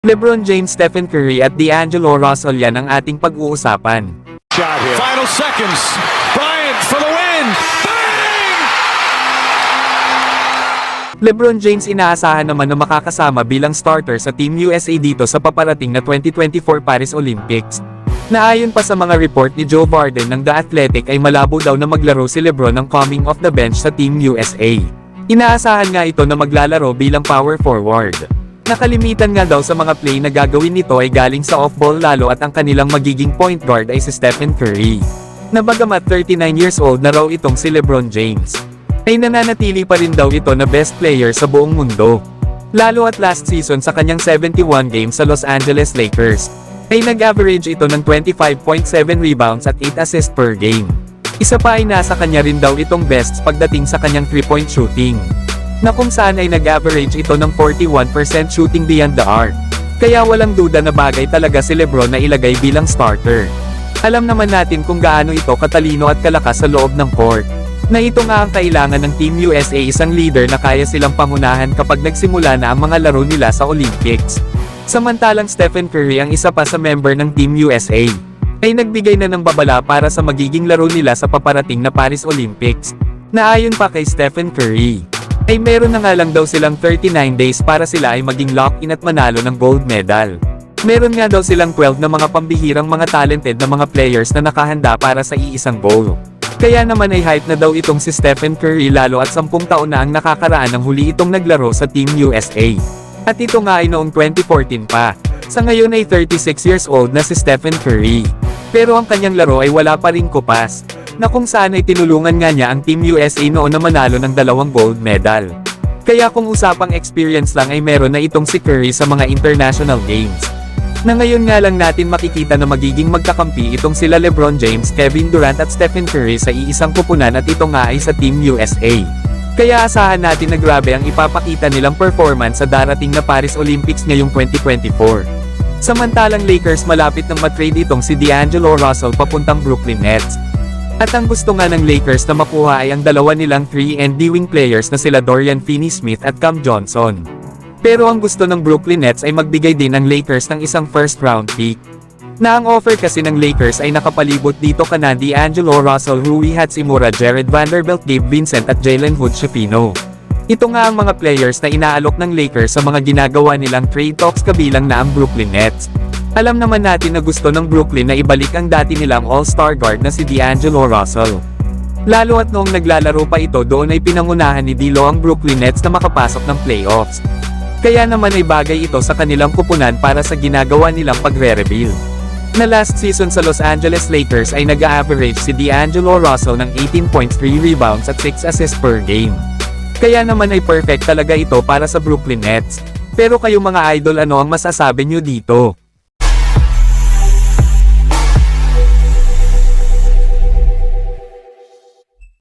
LeBron James, Stephen Curry at D'Angelo Russell, yan ang ating pag-uusapan. Final seconds. Bryant for the win. Bang! LeBron James inaasahan naman na makakasama bilang starter sa Team USA dito sa paparating na 2024 Paris Olympics. Naayon pa sa mga report ni Joe Barden ng The Athletic ay malabo daw na maglaro si LeBron ng coming off the bench sa Team USA. Inaasahan nga ito na maglalaro bilang power forward. Nakalimitan nga daw sa mga play na gagawin nito ay galing sa off-ball lalo at ang kanilang magiging point guard ay si Stephen Curry. Na bagamat 39 years old na raw itong si LeBron James, ay nananatili pa rin daw ito na best player sa buong mundo. Lalo at last season sa kanyang 71 games sa Los Angeles Lakers, ay nag-average ito ng 25.7 rebounds at 8 assists per game. Isa pa ay nasa kanya rin daw itong bests pagdating sa kanyang 3-point shooting, na kung saan ay nag-average ito ng 41% shooting beyond the arc. Kaya walang duda na bagay talaga si LeBron na ilagay bilang starter. Alam naman natin kung gaano ito katalino at kalakas sa loob ng court. Na ito nga ang kailangan ng Team USA, isang leader na kaya silang pangunahan kapag nagsimula na ang mga laro nila sa Olympics. Samantalang Stephen Curry, ang isa pa sa member ng Team USA, ay nagbigay na ng babala para sa magiging laro nila sa paparating na Paris Olympics. Naayon pa kay Stephen Curry, ay meron na nga lang daw silang 39 days para sila ay maging lock-in at manalo ng gold medal. Meron nga daw silang 12 na mga pambihirang mga talented na mga players na nakahanda para sa iisang goal. Kaya naman ay hype na daw itong si Stephen Curry lalo at 10 taon na ang nakakaraan ng huli itong naglaro sa Team USA. At ito nga ay noong 2014 pa. Sa ngayon ay 36 years old na si Stephen Curry. Pero ang kanyang laro ay wala pa ring kupas, na kung saan ay tinulungan nga niya ang Team USA noon na manalo ng 2 gold medal. Kaya kung usapang experience lang ay meron na itong si Curry sa mga international games. Na ngayon nga lang natin makikita na magiging magkakampi itong sila LeBron James, Kevin Durant at Stephen Curry sa iisang kupunan at ito nga ay sa Team USA. Kaya asahan natin na grabe ang ipapakita nilang performance sa darating na Paris Olympics ngayong 2024. Samantalang Lakers, malapit nang matrade itong si D'Angelo Russell papuntang Brooklyn Nets. At ang gusto nga ng Lakers na makuha ay ang dalawa nilang 3-and-D wing players na sila Dorian Finney-Smith at Cam Johnson. Pero ang gusto ng Brooklyn Nets ay magbigay din ng Lakers ng isang first-round pick. Na ang offer kasi ng Lakers ay nakapalibot dito kana D'Angelo Russell, Rui Hachimura, Jared Vanderbilt, Gabe Vincent at Jalen Hood-Schifino. Ito nga ang mga players na inaalok ng Lakers sa mga ginagawa nilang trade talks kabilang na ang Brooklyn Nets. Alam naman natin na gusto ng Brooklyn na ibalik ang dati nilang all-star guard na si D'Angelo Russell. Lalo at noong naglalaro pa ito doon ay pinangunahan ni D'Lo ang Brooklyn Nets na makapasok ng playoffs. Kaya naman ay bagay ito sa kanilang kupunan para sa ginagawa nilang pagre-rebuild. Na last season sa Los Angeles Lakers ay nag-average si D'Angelo Russell ng 18.3 rebounds at 6 assists per game. Kaya naman ay perfect talaga ito para sa Brooklyn Nets. Pero kayo mga idol, ano ang masasabi nyo dito?